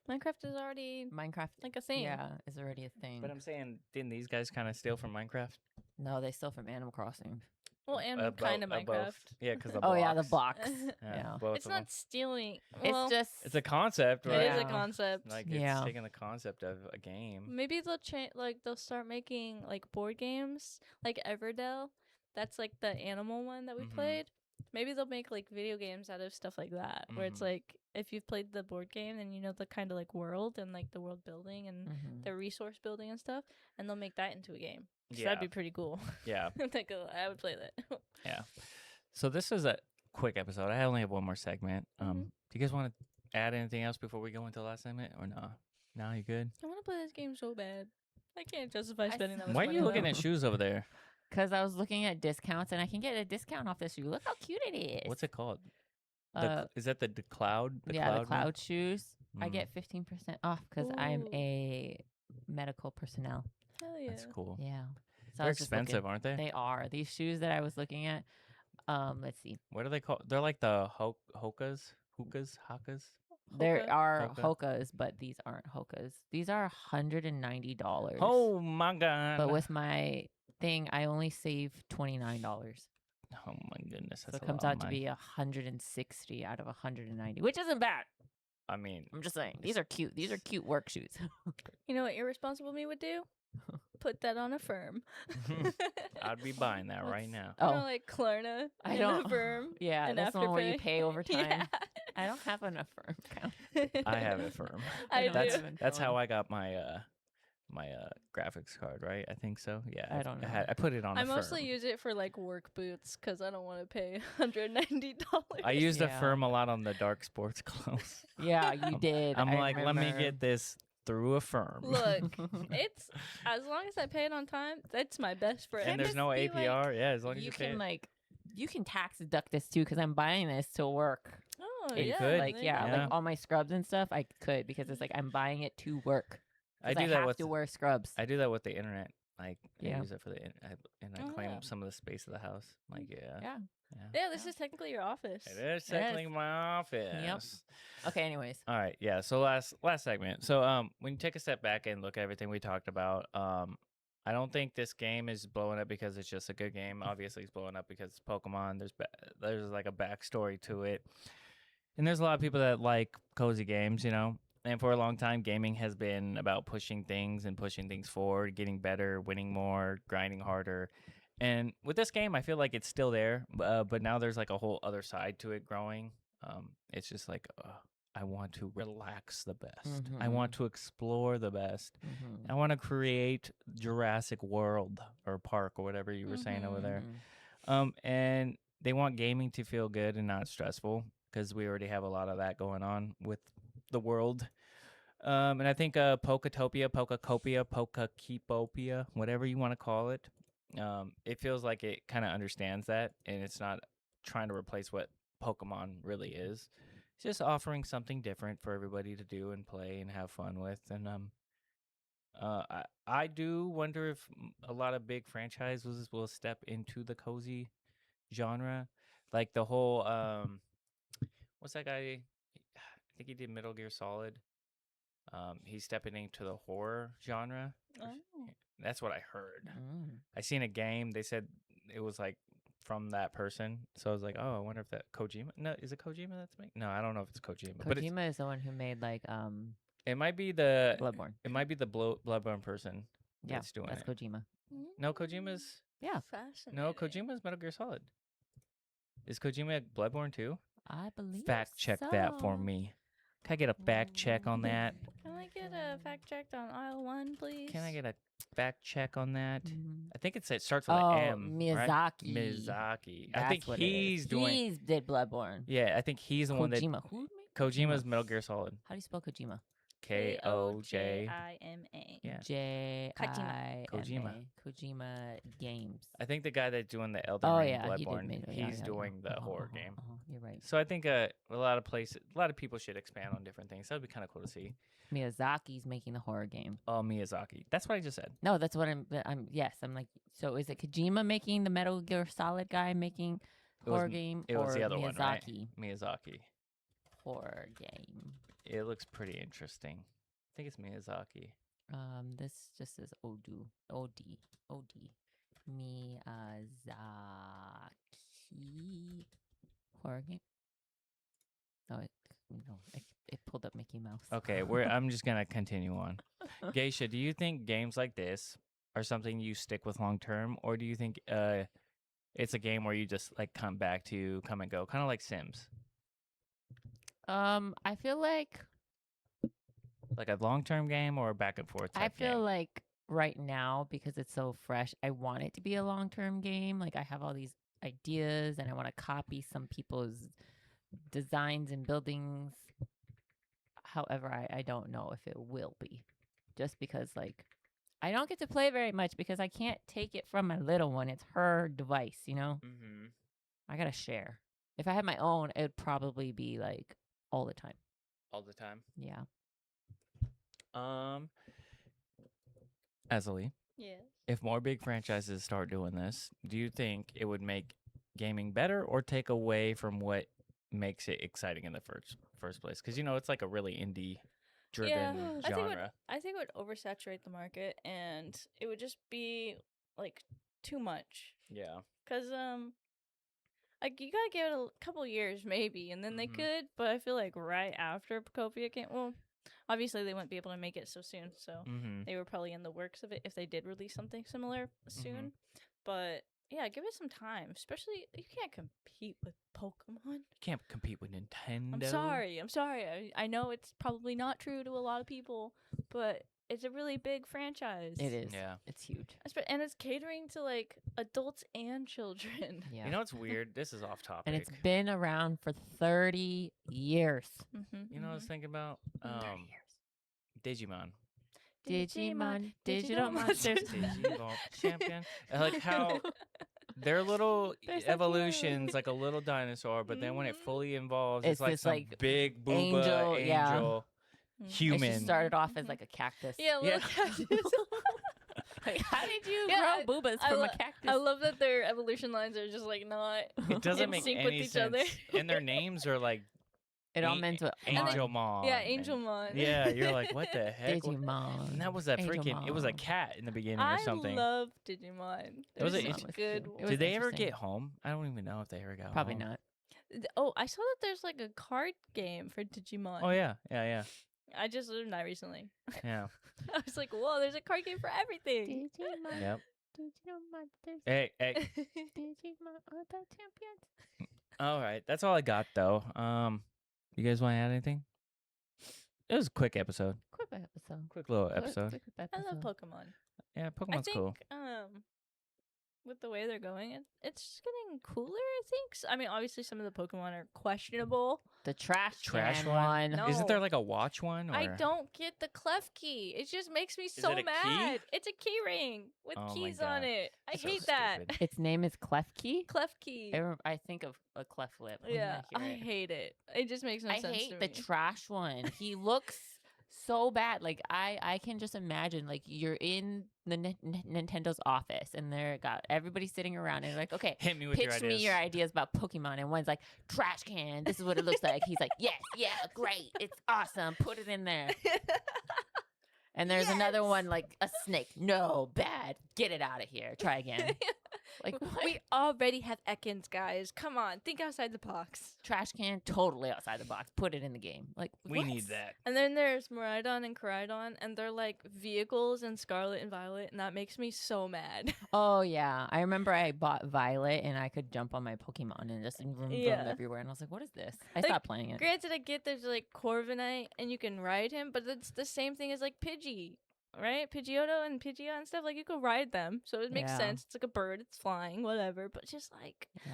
Minecraft is already Minecraft, like a thing. yeah, is already a thing. But I'm saying, didn't these guys kind of steal from Minecraft? No, they steal from Animal Crossing. Well, and Bo- kind of both. Minecraft. Yeah, because the Oh yeah, the blocks. blocks. Yeah. both It's of 'em. not stealing. Well, It's just It's a concept, it right? is a Yeah. concept. Like Yeah. it's taking the concept of a game. Maybe they'll change. Like they'll start making like board games, like Everdell. That's like the animal one that we Mhm. played. Maybe they'll make like video games out of stuff like that, where it's Mhm. like if you've played the board game, then you know the kind of like world and like the world building and mhm. the resource building and stuff, and they'll make that into a game. So Yeah. that'd be pretty cool. Yeah. I would play that. Yeah. So this is a quick episode. I only have one more segment. Mhm. Do you guys want to add anything else before we go into the last segment, or no? No, you good? I want to play this game so bad. I can't justify I spending that much Why are money. you on looking it. at shoes over there? Because I was looking at discounts and I can get a discount off this shoe. Look how cute it is. What's it called? Uh, Is that the cloud? the one? cloud shoes. I Mm. get 15% off because I'm Ooh. a medical personnel. Hell yeah. That's cool. Yeah. So I They're was just looking. expensive, aren't they? They are. These shoes that I was looking at. Let's see. What are they called? They're like the hokas, hakas. There Hoka. are Hoka. Hokas, but these aren't Hokas. These are $190. Oh my god! But with my thing, I only save $29. oh my goodness, So that's it a comes lot out of to money. be 160 out of 190, which isn't bad. I mean, I'm just saying. These are cute. These are cute work shoes. You know what irresponsible me would do? Put that on a firm. I'd be buying that right now. You know, Oh, like Klarna I and don't. a firm. Yeah, and that's the one where you Afterpay. pay over time. Yeah. I don't have enough firm account. I have it firm. I don't that's do. even that's how phone. I got my my graphics card, right? I think so. Yeah, I don't know. I put it on I a mostly firm. use it for like work boots because I don't want to pay $190. I used the Yeah. firm a lot on the dark sports clothes. Yeah, you did. I'm I like, let me remember. get this through a firm. Look, it's as long as I pay it on time, that's my best friend. And there's just no be like, APR. Yeah, as long as you you pay can it. like, you can tax deduct this too because I'm buying this to work. Oh You yeah, could. Like there you yeah, go. Yeah. like all my scrubs and stuff, I could because it's like I'm buying it to work. I 'Cause do that have with to wear scrubs. I do that with the internet. Like Yeah. I use it for the and I Oh, claim yeah. some of the space of the house. Like Yeah. Yeah, this Yeah. is technically your office. It is technically my office. Okay. Anyways. All right, yeah. So last segment. So when you take a step back and look at everything we talked about, I don't think this game is blowing up because it's just a good game. Obviously, it's blowing up because it's Pokemon. There's like a backstory to it, and there's a lot of people that like cozy games, you know. And for a long time, gaming has been about pushing things and pushing things forward, getting better, winning more, grinding harder. And with this game, I feel like it's still there, but now there's like a whole other side to it growing. It's just like I want to relax the best. I want to explore the best. I want to create Jurassic World or Park or whatever you were saying over there. And they want gaming to feel good and not stressful because we already have a lot of that going on with the world. And I think Poketopia, Pokekopia, whatever you want to call it, it feels like it kind of understands that, and it's not trying to replace what Pokemon really is. It's just offering something different for everybody to do and play and have fun with. And I do wonder if a lot of big franchises will step into the cozy genre, like the whole what's that guy? I think he did Metal Gear Solid. He's stepping into the horror genre. Oh. That's what I heard. I seen a game. They said it was like from that person. So I was like, oh, I wonder if that Kojima. No, is it Kojima that's making? No, I don't know if it's Kojima. But Kojima is the one who made like it might be the Bloodborne. It might be the Bloodborne person Yeah, that's doing that's it. Kojima. No, Kojima's. Yeah. Fascinating. No, Kojima's Metal Gear Solid. Is Kojima Bloodborne too? I believe. Fact check that for so. me. Can I get a fact check on that? Can I get a fact checked on aisle 1, please? Can I get a fact check on that? Mhm. I think it starts with Oh, an M. Right? Miyazaki. Miyazaki. I That's think what it he's is. doing. He did Bloodborne. Yeah, I think he's the one that. Kojima. Who made Kojima's Metal Gear Solid. How do you spell Kojima? Kojima. Kojima. Yeah. J-I-M-A. Kojima. Kojima Games. I think the guy that's doing the Elden Oh Ring yeah, he did Bloodborne, make it. he's doing the horror game. You're right. So I think a lot of people should expand on different things. That would be kind of cool to see. Miyazaki's making the horror game. Oh, Miyazaki. That's what I just said. No, that's what I'm. Yes, I'm like. So is it Kojima making the Metal Gear Solid guy making horror game, It was or the other one, right? Miyazaki Miyazaki. horror game? It looks pretty interesting. I think it's Miyazaki. This just says Odu. Miyazaki horror game. No, it pulled up Mickey Mouse. Okay, I'm just gonna continue on. Geisha, do you think games like this are something you stick with long term, or do you think it's a game where you just like come and go, kind of like Sims? I feel like A long term game or a back and forth type I feel game? like right now, because it's so fresh, I want it to be a long term game. Like I have all these ideas and I want to copy some people's designs and buildings. However, I don't know if it will be. Just because like I don't get to play very much because I can't take it from my little one. It's her device, you know? Mm-hmm. I gotta share. If I had my own, it would probably be like all the time. All the time. Yeah. Azzilee, Yes. if more big franchises start doing this, do you think it would make gaming better or take away from what makes it exciting in the first place? Because it's like a really indie driven genre. I think it would oversaturate the market, and it would just be like too much. Yeah. Cause like you gotta give it a couple years maybe, and then they Mhm. could. But I feel like right after Pokopia came, well, obviously they wouldn't be able to make it so soon, so Mm-hmm. they were probably in the works of it if they did release something similar soon. But yeah, give it some time. Especially, you can't compete with Pokemon. Can't compete with Nintendo. I'm sorry. I know it's probably not true to a lot of people, but it's a really big franchise. It is. Yeah. It's huge. And it's catering to like adults and children. Yeah. You know what's weird? This is off topic. and it's been around for 30 years. Mm-hmm, You know what I was thinking about? 30 years. Digimon. Digimon, digital monsters. Digivolve champion. I like how their little They're so evolutions cute. like a little dinosaur, but then when it Mhm. fully evolves, It's it's like this, some like, big booba angel, yeah. angel Mhm. It human. just started off as Mhm. like a cactus. Yeah, little Yeah. cactus. Like, how did you Yeah, grow boobas I from lo- a cactus? I love that their evolution lines are just like not. It doesn't in make sync with any each sense. other. And their names are like it all meant what? Angel Mom. Yeah, and- Angelmon. Yeah, you're like, what the heck? Digimon. And that was a freaking. It was a Angelmon. cat in the beginning or I something. love Digimon. It was There's a- some was good. cute. ones. It was Did they ever interesting. get home? I don't even know if they ever got Probably home. not. Oh, I saw that there's like a card game for Digimon. Oh yeah, yeah, I just learned that recently. yeah. I was like, whoa, there's a card game for everything. Digimon. Yep. Digital monsters. Hey, Digimon are the champions. all right. That's all I got though. You guys want to add anything? It was a quick episode. Quick episode. Quick little episode. Quick I love episode. Pokemon. Yeah, I Pokemon's think cool. with the way they're going, it's just getting cooler. I think. I mean, obviously, some of the Pokemon are questionable. The trash Trash can one? No. Isn't there like a watch one? Or... I don't get the clef key. It just makes me it so a key? mad. It's a key ring with Oh my keys God. on it. I So hate that. stupid. Its name is Klefki. Clef key. I think of a cleft lip. when Yeah, I I hear it. hate it. It just makes no I sense hate to the me. trash one. He looks so bad. Like I can just imagine like you're in the Nintendo's office and they're got everybody sitting around and they're like, okay, Hit me with your pitch ideas. me your ideas about Pokemon. And one's like, trash can. This is what it looks like. He's like, yes, yeah, great. It's awesome. Put it in there. And there's another Yes. one like a snake. No, bad. Get it out of here. Try again. Like what? We already have Ekans, guys. Come on, think outside the box. Trash can totally outside the box. Put it in the game. Like We what? need that. And then there's Miraidon and Koraidon, and they're like vehicles in Scarlet and Violet, and that makes me so mad. Oh yeah, I remember I bought Violet and I could jump on my Pokemon and just vroom, vroom Yeah. everywhere. And I was like, "What is this?" I Like, stopped playing it. Granted, I get there's like Corviknight, and you can ride him, but it's the same thing as like Pidgey, right? Pidgeotto and Pidgeot and stuff. Like you can ride them, so it makes Yeah. sense. It's like a bird, it's flying, whatever. But just like Yeah,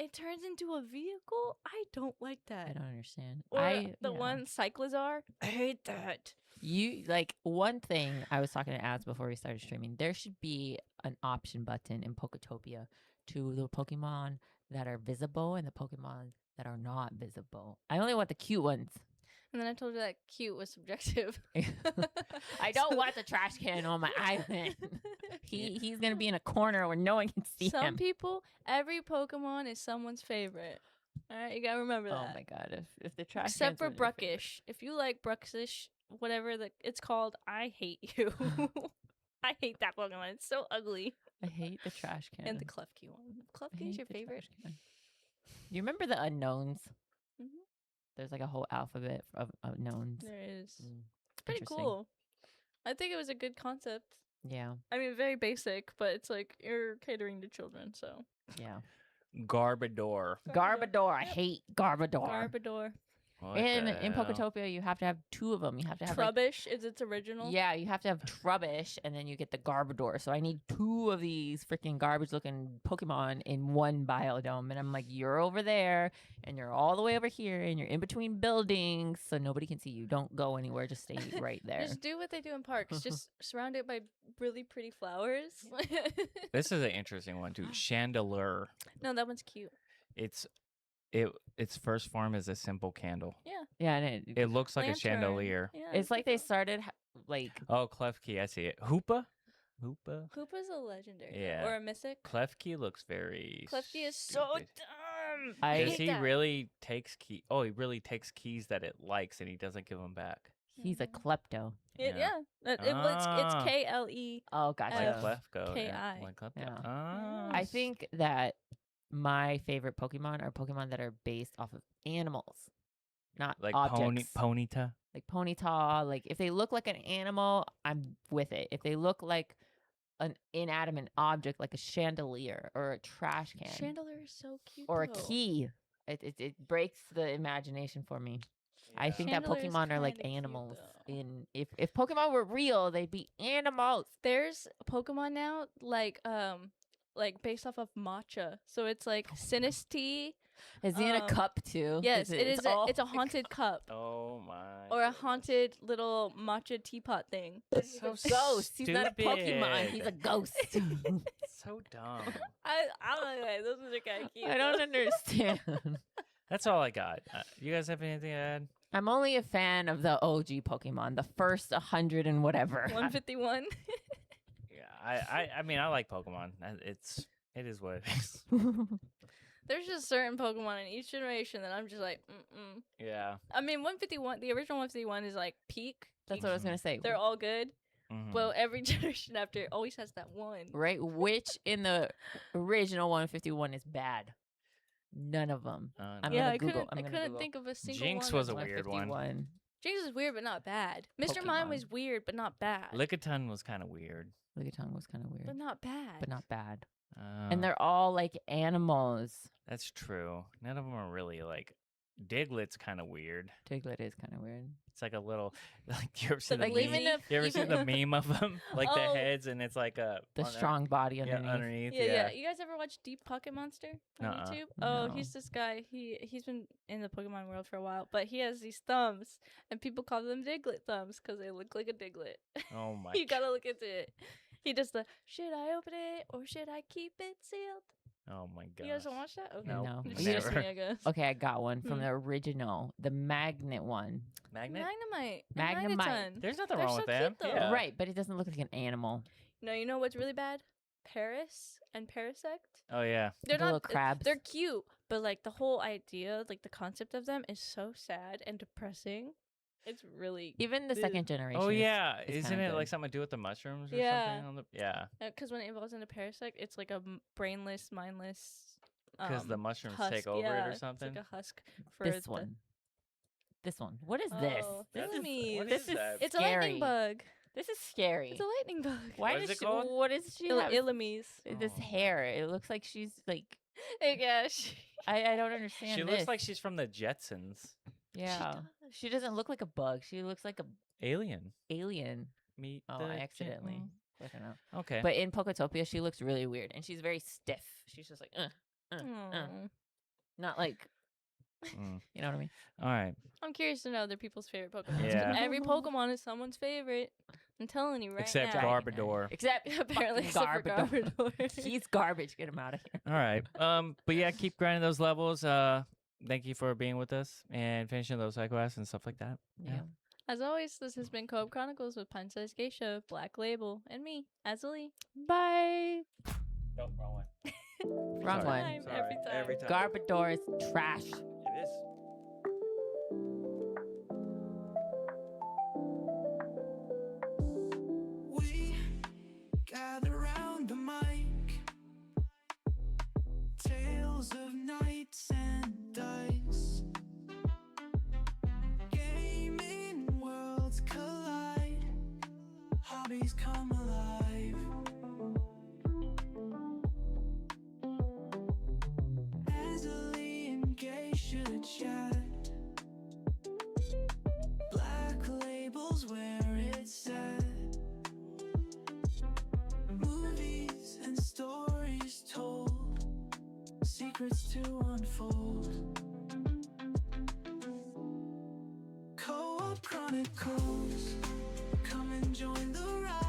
it turns into a vehicle, I don't like I that. don't understand. Or the yeah. one Cyclizar, I hate that. You like one thing I was talking to Az before we started streaming. There should be an option button in Poketopia to the Pokemon that are visible and the Pokemon that are not visible. I only want the cute ones. And then I told you that cute was subjective. I don't want the trash can on my island. He's gonna be in a corner where no one can see Some him. people, every Pokemon is someone's favorite. All right, you gotta remember that. Oh my god! If the trash Except cans for were your favorite. Bruckish. If you like Bruxish, whatever it's called, I hate you. I hate that Pokemon. It's so ugly. I hate the trash can. And the Klefki one. I Klefki is hate your the favorite? trash can. You remember the unknowns? Mhm. There's like a whole alphabet of unknowns. There is. Mm, It's pretty interesting. cool. I think it was a good concept. Yeah, I mean, very basic, but it's like you're catering to children, so. yeah. Garbodor. Garbodor. I Yep. hate Garbodor. Garbodor. What in the in hell? Poketopia, you have to have two of them. You have to have like, Trubbish is its original. yeah, you have to have Trubbish, and then you get the Garbodor. So I need two of these freaking garbage-looking Pokemon in one biodome, and I'm like, you're over there, and you're all the way over here, and you're in between buildings, so nobody can see you. Don't go anywhere. Just stay right there. Just do what they do in parks. Just surround it by really pretty flowers. This is an interesting one too. Chandelure. No, that one's cute. Its first form is a simple candle. Yeah, and It looks like Lantern. a chandelier. Yeah, it's like they started like Oh, Klefki, I see it. Hoopa? Hoopa? Koopa's a legendary. though, Yeah. Or a mythic. Klefki looks very Klefki is so stupid. dumb. I Does hate he that. really takes key? Oh, he really takes keys that it likes and he doesn't give them back. he's a Mhm. klepto. Yeah. It's Ah. KLE. Oh, gotcha. Like Klefko. KI. Yeah. Like Klepto. Yeah. Ah. I think that my favorite Pokemon are Pokemon that are based off of animals, not like objects. Ponyta. Like Ponyta. Like if they look like an animal, I'm with it. If they look like an inanimate object like a chandelier or a trash can Chandelier is so cute. or a though. key. It breaks the imagination for me. I Yeah. think that Chandelier is Pokemon are like kinda cute, animals. though. If Pokemon were real, they'd be animals. There's Pokemon now, like based off of matcha. So it's like Sinistea. Is he in a Um, cup too? Yes, it is. all It's a haunted cup Oh my. or a goodness. haunted little matcha teapot thing. That's He's so a ghost. He's not a Pokemon. He's a stupid. ghost. So dumb. I don't know. Those are kind of cute. I don't understand. That's all I got. You guys have anything to add? I'm only a fan of the OG Pokemon, the first 100 and whatever. 151. Yeah, I mean, I like Pokemon. It is what it is. There's just certain Pokemon in each generation that I'm just like, Yeah. I mean, 151. The original 151 is like peak. That's what I was gonna say. They're all good. Mhm. Well, every generation after always has that one. Right? Which in the original 151 is bad? None of them. I'm Yeah, gonna I Google. couldn't. I'm I gonna couldn't Google. think of a single Jinx one. was a that's- weird one. 151. Jinx is weird, but not bad. Mr. Mime was Pokemon. weird, but not bad. Lickitung was kind of weird. Lickitung was kind of weird, but not bad. but not bad. Uh, And they're all like animals. That's true. None of them are really like. Diglett's kind of weird. Diglett is kind of weird. It's like a little. Like you ever seen Like, the even meme? if- You ever seen the meme of them? Like the Oh. heads, and it's like a The on strong body Yeah, underneath. underneath. Yeah. You guys ever watch Deep Pocket Monster on Nuh-uh. YouTube? Oh, No. he's this guy. He's been in the Pokemon world for a while, but he has these thumbs, and people call them Diglett thumbs because they look like a Diglett. Oh my. You gotta look into it. He does the should I open it or should I keep it sealed? Oh my god. You guys don't watch that? Okay. No, No. It's You just never. me, I guess. Okay, I got one from Hmm. the original, the magnet one. Magnet. Magnemite. and Magnemite. Magneton. There's nothing They're wrong so with them. cute, though. Yeah. Right, but it doesn't look like an animal. No, you know what's really bad? Paris and Parasect. Oh yeah. They're The little not crabs. They're cute, but like the whole idea, like the concept of them is so sad and depressing. It's really Even the Ugh. second generation. Oh is- yeah. is Isn't kinda it like good. something to do with the mushrooms or Yeah. something? On the, yeah. because when it evolves into Parasect, it's like a brainless, mindless. Because the mushrooms husk. take over yeah, it or something. It's like a husk for This the- one. This one. What is this? Oh, This is Enemies. what this is is that? It's a scary. lightning bug. This is scary. It's a lightning bug. Why What does is it she? called? What does she have? Illumies. This Oh. hair. It looks like she's like. Hey, gosh. I don't understand. She this. looks like she's from the Jetsons. Yeah. does. She doesn't look like a bug. She looks like a Alien. alien. Meet Oh, the I accidentally. Jet- I don't know. Okay. But in Poketopia, she looks really weird, and she's very stiff. She's just like, Aw. not like, Mm. you know what I mean? All right. I'm curious to know other people's favorite Pokemon. 'cause Yeah. Every Pokemon is someone's favorite. I'm telling you right Except now. Garbodor. Except Apparently, fucking except for Garbodor. He's garbage. Get him out of here. All right. But yeah, keep grinding those levels. Thank you for being with us and finishing those side quests and stuff like that. Yeah. As always, this has been Co-op Chronicles with Pint-Sized Geisha, Blacklabel, and me, Azzilee. Bye. Nope, wrong one. Wrong Sorry. one. Every time. Garbodor is trash. It is. We gather round the mic, tales of knights and dice. Gaming worlds collide, hobbies come alive. Azzilee and Geisha chat. Black labels where it's at. Movies and stories told, secrets to unfold. Co-op Chronicles, come and join the ride.